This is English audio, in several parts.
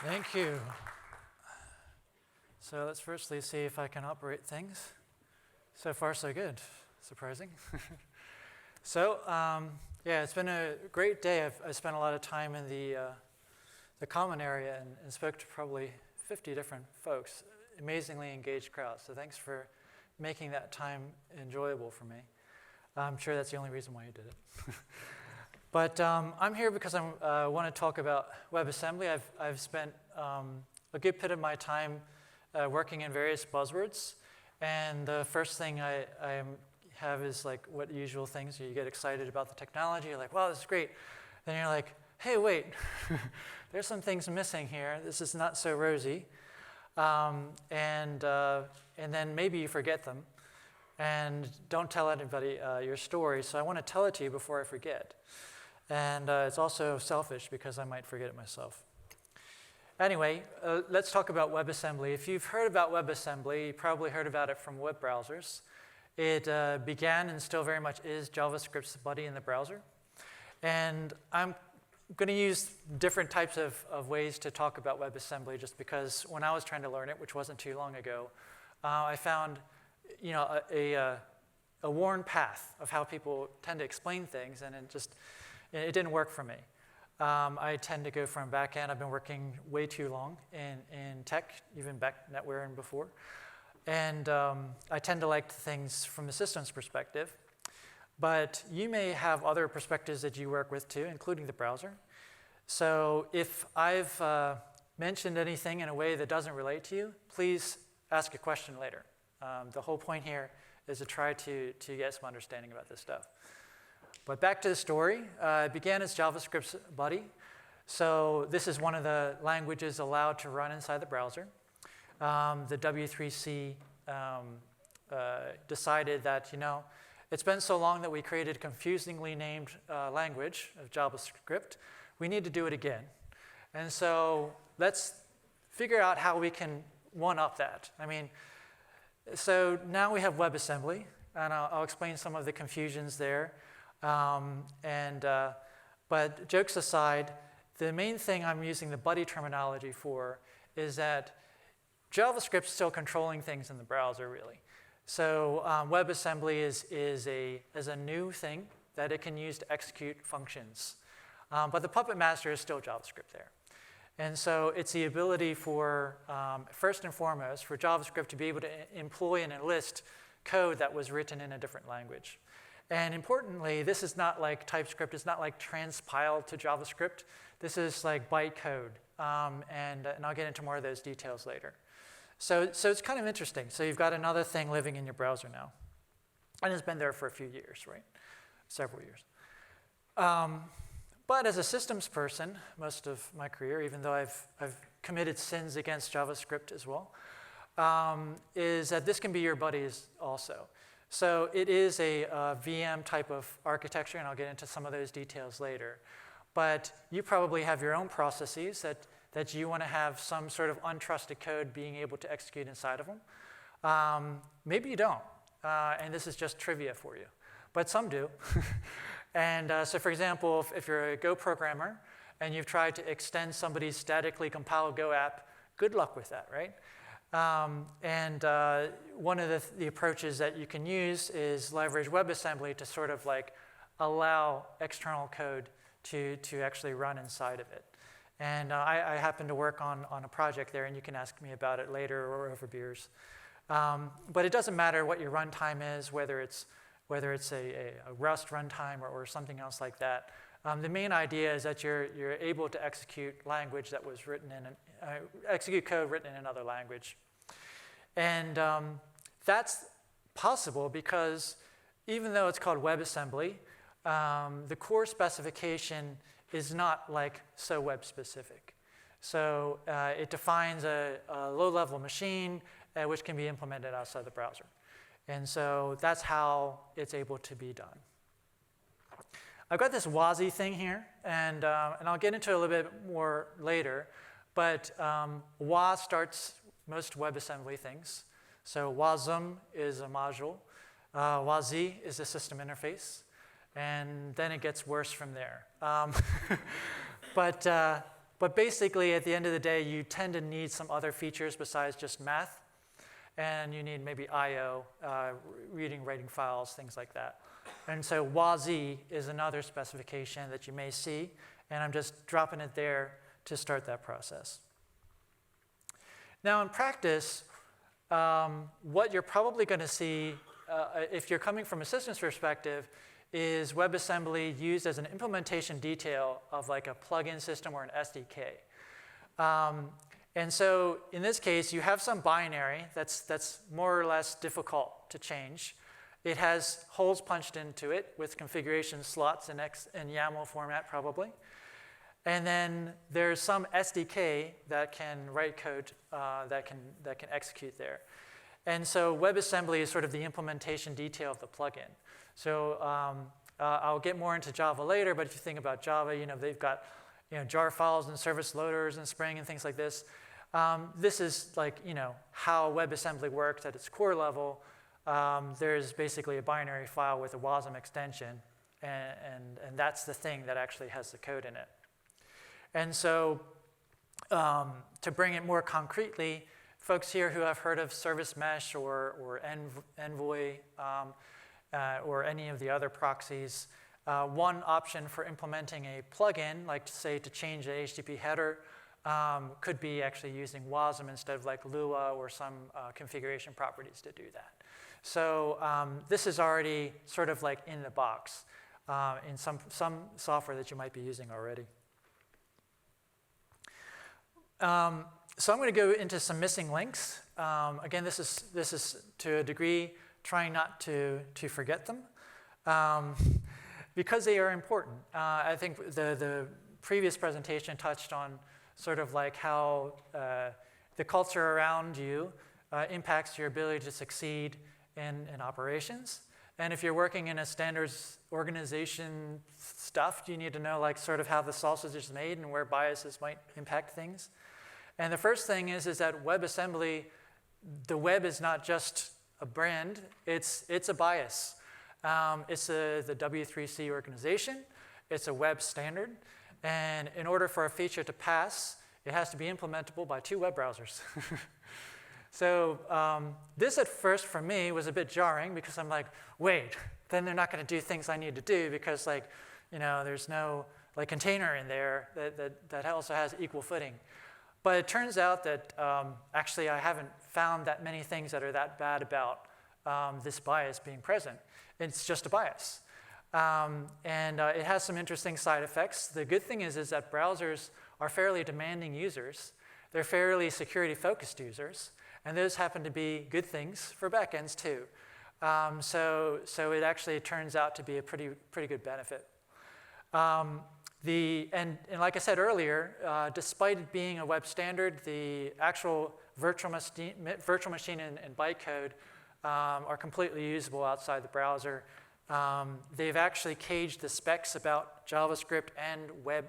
Thank you. So let's firstly see if I can operate things. So far, so good. Surprising. So, yeah, it's been a great day. I spent a lot of time in the common area and spoke to probably 50 different folks. Amazingly engaged crowd. So thanks for making that time enjoyable for me. I'm sure that's the only reason why you did it. But I'm here because I want to talk about WebAssembly. I've spent a good bit of my time working in various buzzwords. And the first thing I have is like what usual things. You get excited about the technology. You're like, wow, this is great. Then you're like, hey, wait, there's some things missing here. This is not so rosy. And then maybe you forget them. And don't tell anybody your story. So I want to tell it to you before I forget. And it's also selfish because I might forget it myself. Anyway, let's talk about WebAssembly. If you've heard about WebAssembly, you probably heard about it from web browsers. It began and still very much is JavaScript's buddy in the browser. And I'm going to use different types of ways to talk about WebAssembly just because when I was trying to learn it, which wasn't too long ago, I found a worn path of how people tend to explain things, and it didn't work for me. I tend to go from back end. I've been working way too long in tech, even back NetWare and before. And I tend to like things from the systems perspective. But you may have other perspectives that you work with too, including the browser. So if I've mentioned anything in a way that doesn't relate to you, please ask a question later. The whole point here is to try to get some understanding about this stuff. But back to the story. It began as JavaScript's buddy. So this is one of the languages allowed to run inside the browser. The W3C decided that, it's been so long that we created a confusingly named language of JavaScript. We need to do it again. And so let's figure out how we can one-up that. So now we have WebAssembly, and I'll explain some of the confusions there. But jokes aside, the main thing I'm using the buddy terminology for is that JavaScript's still controlling things in the browser, really. So WebAssembly is a new thing that it can use to execute functions. But the puppet master is still JavaScript there. And so it's the ability for, first and foremost, for JavaScript to be able to employ and enlist code that was written in a different language. And importantly, this is not like TypeScript. It's not like transpiled to JavaScript. This is like bytecode. And I'll get into more of those details later. So it's kind of interesting. So you've got another thing living in your browser now. And it's been there for a few years, right? Several years. But as a systems person, most of my career, even though I've committed sins against JavaScript as well, is that this can be your buddies also. So it is a VM type of architecture, and I'll get into some of those details later. But you probably have your own processes that you want to have some sort of untrusted code being able to execute inside of them. Maybe you don't, and this is just trivia for you. But some do. And so for example, if you're a Go programmer and you've tried to extend somebody's statically compiled Go app, good luck with that, right? One of the approaches that you can use is leverage WebAssembly to sort of like allow external code to actually run inside of it. And I happen to work on a project there, and you can ask me about it later or over beers. But it doesn't matter what your runtime is, whether it's a Rust runtime or something else like that. The main idea is that you're able to execute language that was written execute code written in another language. And that's possible because even though it's called WebAssembly, the core specification is not like so web specific. So it defines a low-level machine which can be implemented outside the browser. And so that's how it's able to be done. I've got this WASI thing here, and I'll get into it a little bit more later. But WA starts most WebAssembly things. So WASM is a module. WASI is a system interface. And then it gets worse from there. But But basically, at the end of the day, you tend to need some other features besides just math. And you need maybe I/O, reading, writing files, things like that. And so WASI is another specification that you may see. And I'm just dropping it there to start that process. Now, in practice, what you're probably going to see, if you're coming from a systems perspective, is WebAssembly used as an implementation detail of like a plugin system or an SDK. And so in this case, you have some binary that's more or less difficult to change. It has holes punched into it with configuration slots in YAML format probably. And then there's some SDK that can write code that can execute there. And so WebAssembly is sort of the implementation detail of the plugin. So I'll get more into Java later, but if you think about Java, they've got jar files and service loaders and Spring and things like this. This is like how WebAssembly works at its core level. There's basically a binary file with a WASM extension, and that's the thing that actually has the code in it. And so to bring it more concretely, folks here who have heard of Service Mesh or Envoy or any of the other proxies, one option for implementing a plugin, like say to change the HTTP header, could be actually using WASM instead of like Lua or some configuration properties to do that. So this is already sort of like in the box in some software that you might be using already. So I'm going to go into some missing links. Again, this is to a degree trying not to forget them because they are important. I think the previous presentation touched on sort of like how the culture around you impacts your ability to succeed in operations. And if you're working in a standards organization stuff, you need to know like sort of how the sausage is made and where biases might impact things. And the first thing is that WebAssembly, the web is not just a brand, it's a bias. It's the W3C organization, it's a web standard, and in order for a feature to pass, it has to be implementable by 2 web browsers. So this at first for me was a bit jarring because I'm like, wait, then they're not going to do things I need to do because there's no like container in there that also has equal footing. But it turns out that actually I haven't found that many things that are that bad about this bias being present. It's just a bias. And it has some interesting side effects. The good thing is that browsers are fairly demanding users. They're fairly security-focused users. And those happen to be good things for backends too. So it actually turns out to be a pretty good benefit. And like I said earlier, despite it being a web standard, the actual virtual machine and bytecode are completely usable outside the browser. They've actually caged the specs about JavaScript and web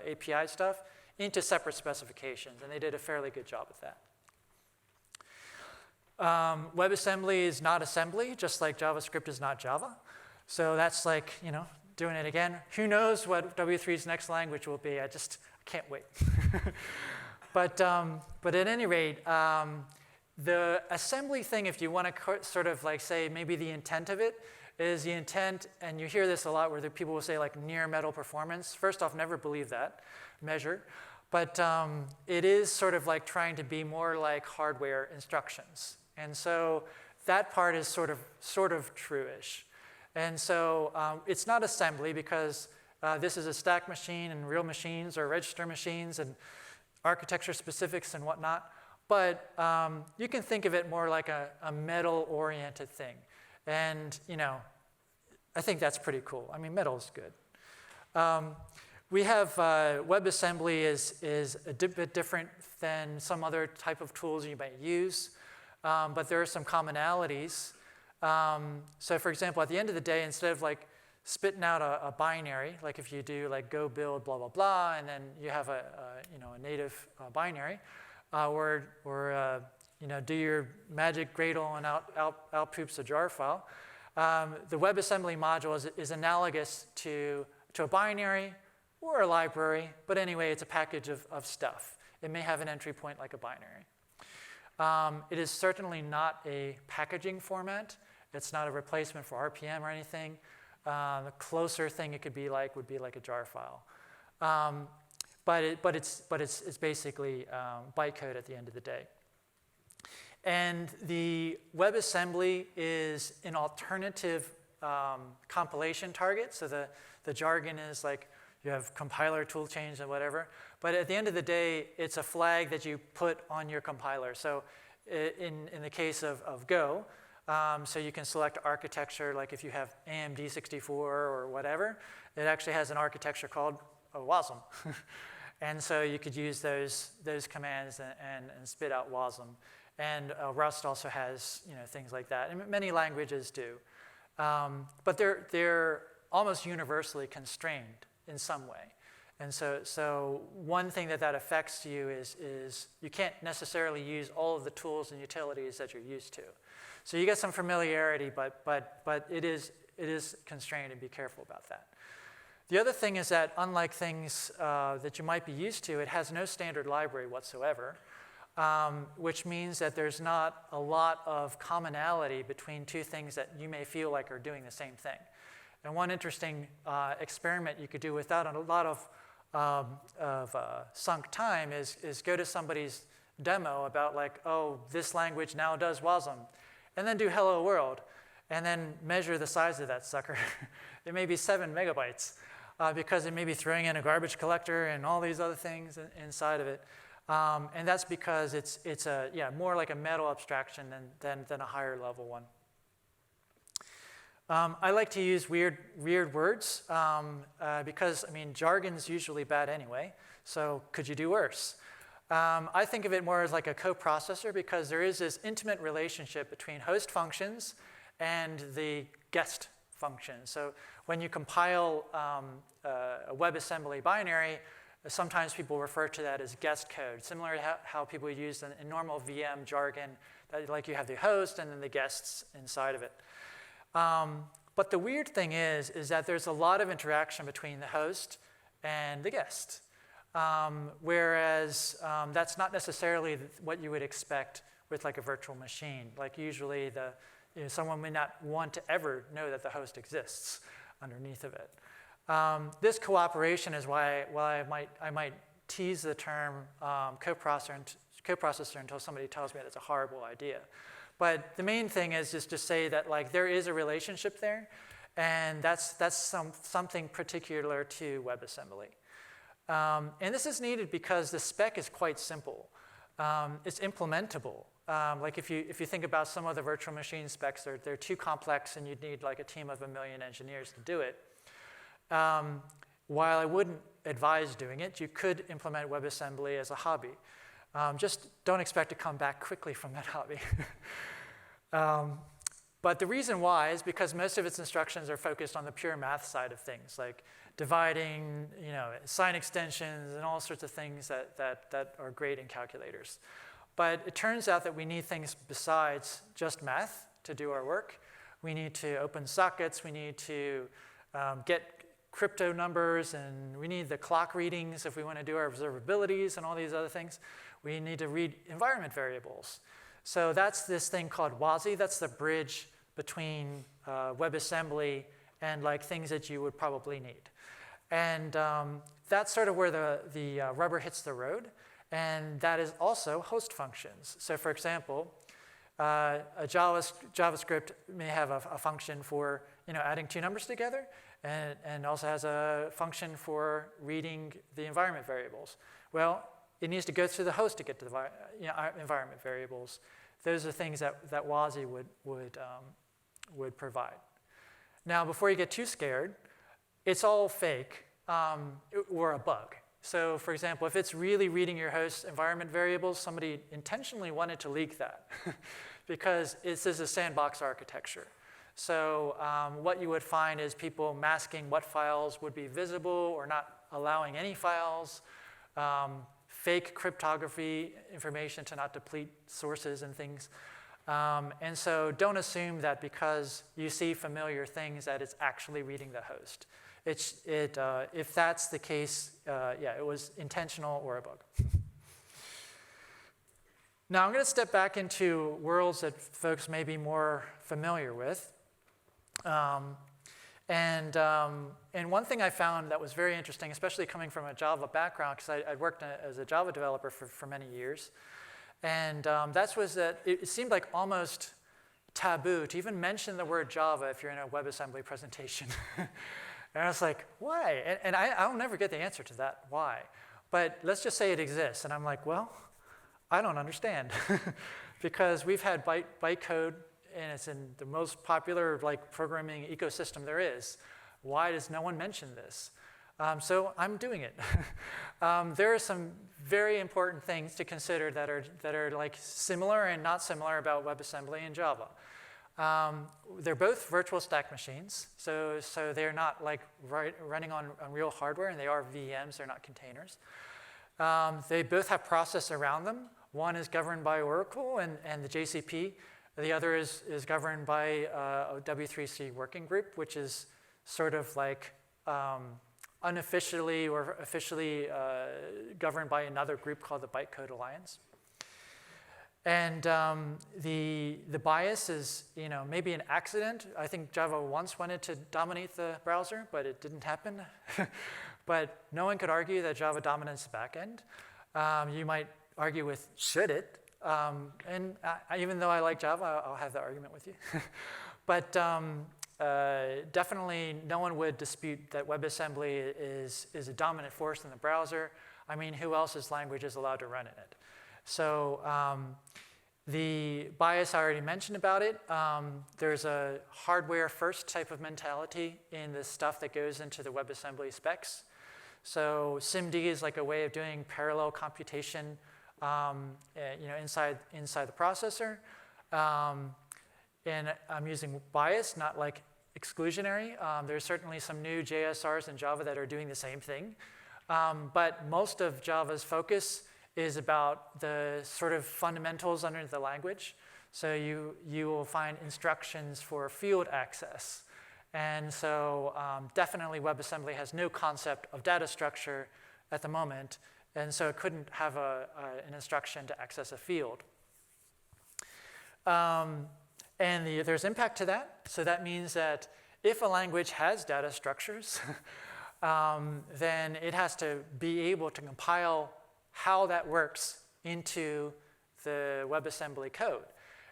API stuff into separate specifications, and they did a fairly good job with that. WebAssembly is not assembly, just like JavaScript is not Java. So that's like, doing it again. Who knows what W3's next language will be? I can't wait. But at any rate, the assembly thing, if you want to sort of like say maybe the intent of it, is the intent, and you hear this a lot where people will say like near metal performance. First off, never believe that measure. But it is sort of like trying to be more like hardware instructions. And so that part is sort of true-ish. And so it's not assembly because this is a stack machine and real machines or register machines and architecture specifics and whatnot. But you can think of it more like a metal-oriented thing. And I think that's pretty cool. I mean, metal is good. We have WebAssembly is a bit different than some other type of tools you might use. But there are some commonalities. So for example, at the end of the day, instead of like spitting out a binary, like if you do like go build blah, blah, blah, and then you have a native binary, or do your magic Gradle and out poops a jar file, the WebAssembly module is analogous to a binary or a library, but anyway, it's a package of stuff. It may have an entry point like a binary. It is certainly not a packaging format. It's not a replacement for RPM or anything. The closer thing it could be like would be like a jar file. But it's basically bytecode at the end of the day. And the WebAssembly is an alternative compilation target. So the jargon is like you have compiler tool change and whatever. But at the end of the day, it's a flag that you put on your compiler. So in the case of Go, so you can select architecture, like if you have AMD 64 or whatever, it actually has an architecture called WASM. And so you could use those commands and spit out WASM. And Rust also has things like that. And many languages do. But they're almost universally constrained in some way. And so one thing that affects you is you can't necessarily use all of the tools and utilities that you're used to. So you get some familiarity, but it is constrained, and be careful about that. The other thing is that unlike things that you might be used to, it has no standard library whatsoever, which means that there's not a lot of commonality between two things that you may feel like are doing the same thing. And one interesting experiment you could do without a lot of sunk time is go to somebody's demo about like, oh, this language now does WASM, and then do hello world, and then measure the size of that sucker. It may be 7 megabytes because it may be throwing in a garbage collector and all these other things inside of it. And that's because it's more like a metal abstraction than a higher level one. I like to use weird words because, jargon's usually bad anyway, so could you do worse? I think of it more as like a coprocessor because there is this intimate relationship between host functions and the guest function. So when you compile a WebAssembly binary, sometimes people refer to that as guest code, similar to how people use in normal VM jargon, that like you have the host and then the guests inside of it. But the weird thing is that there's a lot of interaction between the host and the guest, whereas that's not necessarily what you would expect with like a virtual machine. Like usually someone may not want to ever know that the host exists underneath of it. This cooperation is why I might tease the term coprocessor until somebody tells me that's a horrible idea. But the main thing is just to say that like there is a relationship there, and that's something particular to WebAssembly. And this is needed because the spec is quite simple. It's implementable. Like if you think about some of the virtual machine specs, they're too complex, and you'd need like a team of 1 million engineers to do it. While I wouldn't advise doing it, you could implement WebAssembly as a hobby. Just don't expect to come back quickly from that hobby. But the reason why is because most of its instructions are focused on the pure math side of things, like dividing, sign extensions, and all sorts of things that are great in calculators. But it turns out that we need things besides just math to do our work. We need to open sockets. We need to get crypto numbers, and we need the clock readings if we want to do our observabilities and all these other things. We need to read environment variables. So that's this thing called WASI. That's the bridge between WebAssembly and like things that you would probably need. And that's sort of where the rubber hits the road. And that is also host functions. So for example, a JavaScript may have a function for adding two numbers together, and also has a function for reading the environment variables. Well, it needs to go through the host to get to the environment variables. Those are things that WASI would provide. Now, before you get too scared, it's all fake or a bug. So, for example, if it's really reading your host environment variables, somebody intentionally wanted to leak that because this is a sandbox architecture. So what you would find is people masking what files would be visible or not allowing any files, fake cryptography information to not deplete sources and things. And so don't assume that because you see familiar things that it's actually reading the host. If that's the case, yeah, it was intentional or a bug. Now I'm going to step back into worlds that folks may be more familiar with. And one thing I found that was very interesting, especially coming from a Java background, because I'd worked as a Java developer for many years, and that it seemed like almost taboo to even mention the word Java if you're in a WebAssembly presentation. And I was like, why? And I'll never get the answer to that, why? But let's just say it exists. And I'm like, well, I don't understand. Because we've had bytecode, and it's in the most popular programming ecosystem there is. Why does no one mention this? So I'm doing it. There are some very important things to consider that are similar and not similar about WebAssembly and Java. They're both virtual stack machines, so they're not running on real hardware, and they are VMs, they're not containers. They both have process around them. One is governed by Oracle and the JCP. The other is governed by a W3C working group, which is sort of unofficially or officially governed by another group called the Bytecode Alliance. And the bias is, maybe an accident. I think Java once wanted to dominate the browser, but it didn't happen. But no one could argue that Java dominates the backend. You might argue with, should it? And even though I like Java, I'll have that argument with you. But definitely no one would dispute that WebAssembly is a dominant force in the browser. I mean, who else's language is allowed to run in it? So the bias I already mentioned about it. There's a hardware first type of mentality in the stuff that goes into the WebAssembly specs. So SIMD is like a way of doing parallel computation inside the processor. And I'm using bias, not exclusionary. There's certainly some new JSRs in Java that are doing the same thing. But most of Java's focus is about the sort of fundamentals under the language. So you will find instructions for field access. And so definitely WebAssembly has no concept of data structure at the moment. And so it couldn't have an instruction to access a field. And there's impact to that. So that means that if a language has data structures, then it has to be able to compile how that works into the WebAssembly code.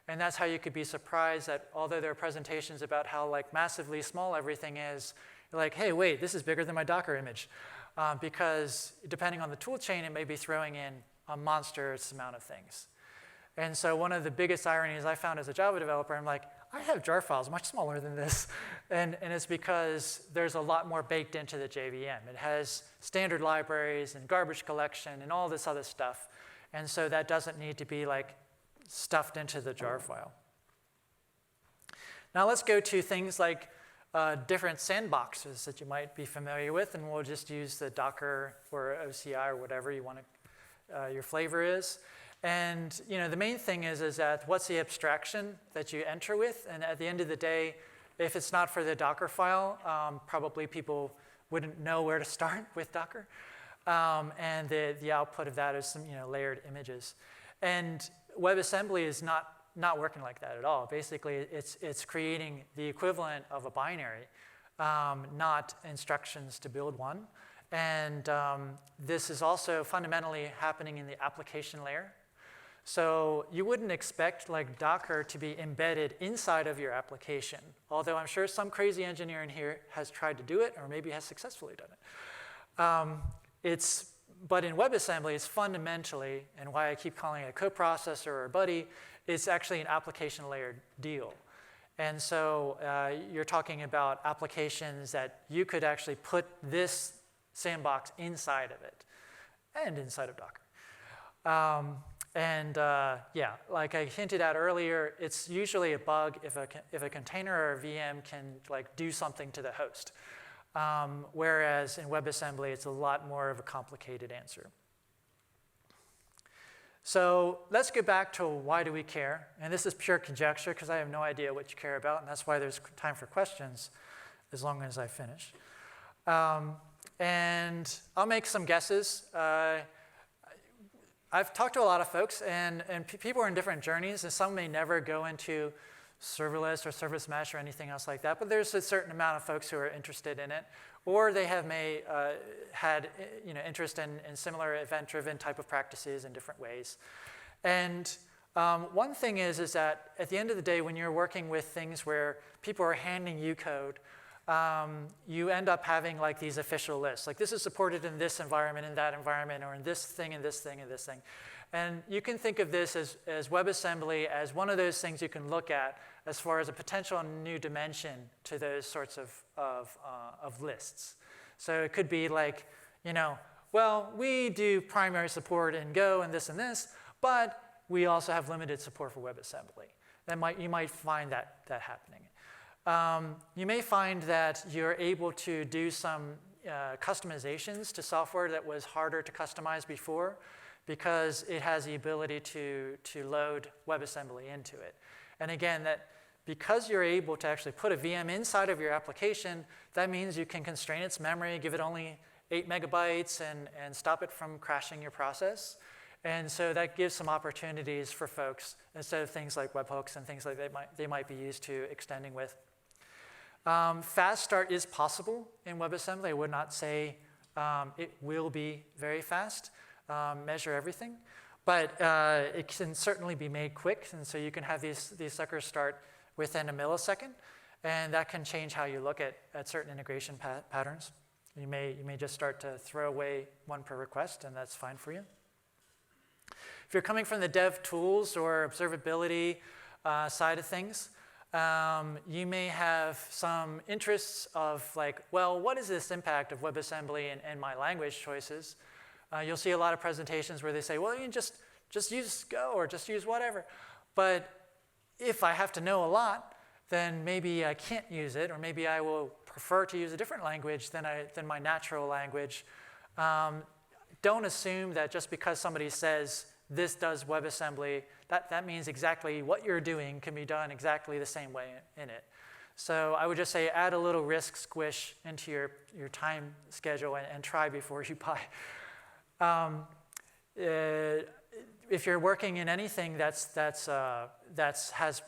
And that's how you could be surprised that although there are presentations about how massively small everything is, you're like, hey, wait, this is bigger than my Docker image. Because depending on the tool chain, it may be throwing in a monstrous amount of things. And so one of the biggest ironies I found as a Java developer, I'm like, I have jar files much smaller than this. And it's because there's a lot more baked into the JVM. It has standard libraries and garbage collection and all this other stuff. And so that doesn't need to be stuffed into the jar file. Now let's go to things like different sandboxes that you might be familiar with, and we'll just use the Docker or OCI or whatever you want your flavor is. And the main thing is that what's the abstraction that you enter with? And at the end of the day, if it's not for the Docker file, probably people wouldn't know where to start with Docker. And the output of that is some layered images. And WebAssembly is not working like that at all. Basically, it's creating the equivalent of a binary, not instructions to build one. And this is also fundamentally happening in the application layer. So you wouldn't expect Docker to be embedded inside of your application, although I'm sure some crazy engineer in here has tried to do it or maybe has successfully done it. But in WebAssembly, it's fundamentally, and why I keep calling it a coprocessor or a buddy, it's actually an application layer deal. And so you're talking about applications that you could actually put this sandbox inside of it and inside of Docker. Yeah, like I hinted at earlier, it's usually a bug if a container or a VM can do something to the host. Whereas in WebAssembly, it's a lot more of a complicated answer. So let's get back to why do we care? And this is pure conjecture because I have no idea what you care about, and that's why there's time for questions as long as I finish. And I'll make some guesses. I've talked to a lot of folks, and people are in different journeys, and some may never go into serverless or service mesh or anything else like that, but there's a certain amount of folks who are interested in it, or they have had interest in similar event-driven type of practices in different ways. And one thing is that at the end of the day, when you're working with things where people are handing you code, you end up having like these official lists. Like this is supported in this environment, in that environment, or in this thing, and this thing, and this thing. And you can think of this as WebAssembly as one of those things you can look at as far as a potential new dimension to those sorts of lists. So it could be like, well, we do primary support in Go and this, but we also have limited support for WebAssembly. You might find that happening. You may find that you're able to do some customizations to software that was harder to customize before because it has the ability to load WebAssembly into it. And again, that because you're able to actually put a VM inside of your application, that means you can constrain its memory, give it only 8 megabytes, and stop it from crashing your process. And so that gives some opportunities for folks instead of things like webhooks and things like that they might be used to extending with. Fast start is possible in WebAssembly. I would not say it will be very fast, measure everything, but it can certainly be made quick, and so you can have these suckers start within a millisecond, and that can change how you look at certain integration patterns. You may just start to throw away one per request, and that's fine for you. If you're coming from the dev tools or observability side of things, you may have some interests of like, well, what is this impact of WebAssembly and my language choices? You'll see a lot of presentations where they say, well, you can just use Go or just use whatever. But if I have to know a lot, then maybe I can't use it, or maybe I will prefer to use a different language than my natural language. Don't assume that just because somebody says this does WebAssembly, that means exactly what you're doing can be done exactly the same way in it. So I would just say add a little risk squish into your time schedule and try before you buy. If you're working in anything that has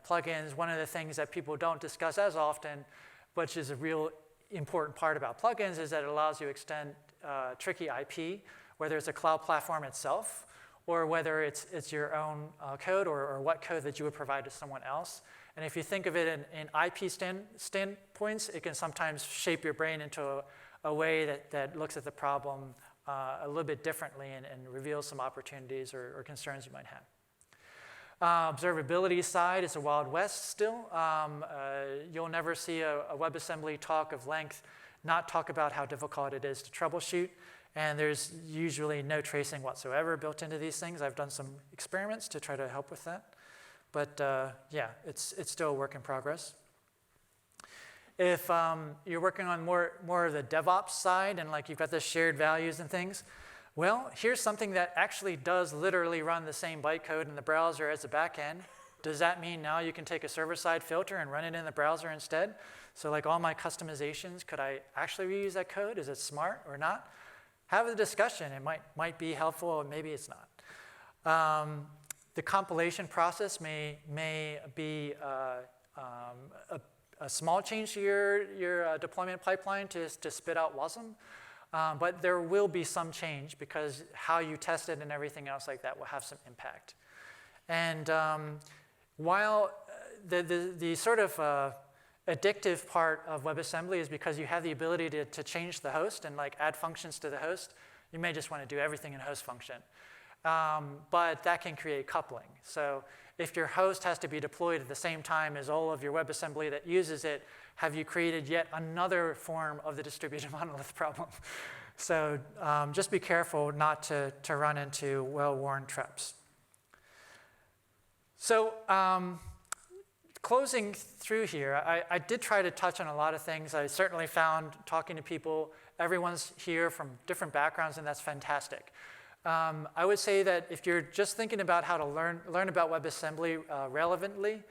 plugins, one of the things that people don't discuss as often, which is a real important part about plugins, is that it allows you to extend tricky IP, whether it's a cloud platform itself, or whether it's your own code or what code that you would provide to someone else. And if you think of it in IP standpoints, it can sometimes shape your brain into a way that looks at the problem a little bit differently and reveals some opportunities or concerns you might have. Observability side is a Wild West still. You'll never see a WebAssembly talk of length not talk about how difficult it is to troubleshoot. And there's usually no tracing whatsoever built into these things. I've done some experiments to try to help with that. But yeah, it's still a work in progress. If you're working on more of the DevOps side and like you've got the shared values and things, well, here's something that actually does literally run the same bytecode in the browser as the backend. Does that mean now you can take a server-side filter and run it in the browser instead? So like all my customizations, could I actually reuse that code? Is it smart or not? Have a discussion. It might be helpful, or maybe it's not. The compilation process may be a small change to your deployment pipeline to spit out WASM, but there will be some change because how you test it and everything else like that will have some impact. And while the sort of addictive part of WebAssembly is because you have the ability to change the host and like add functions to the host, you may just want to do everything in host function. But that can create coupling. So if your host has to be deployed at the same time as all of your WebAssembly that uses it, have you created yet another form of the distributed monolith problem? So just be careful not to run into well-worn traps. So closing through here, I did try to touch on a lot of things. I certainly found talking to people, everyone's here from different backgrounds, and that's fantastic. I would say that if you're just thinking about how to learn about WebAssembly relevantly,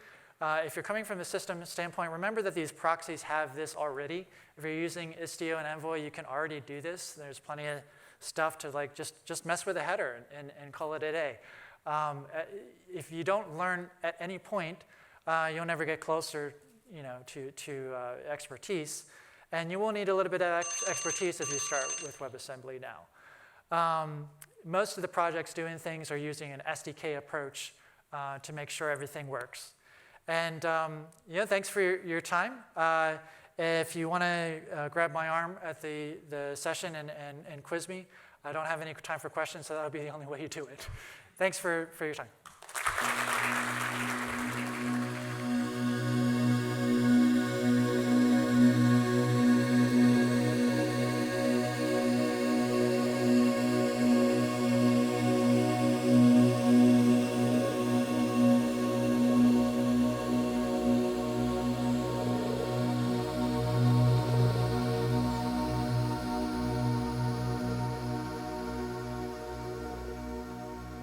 if you're coming from the system standpoint, remember that these proxies have this already. If you're using Istio and Envoy, you can already do this. There's plenty of stuff to like just mess with a header and call it a day. If you don't learn at any point, you'll never get closer, to expertise, and you will need a little bit of expertise if you start with WebAssembly now. Most of the projects doing things are using an SDK approach to make sure everything works. And thanks for your time. If you want to grab my arm at the session and quiz me, I don't have any time for questions, so that'll be the only way you do it. Thanks for your time.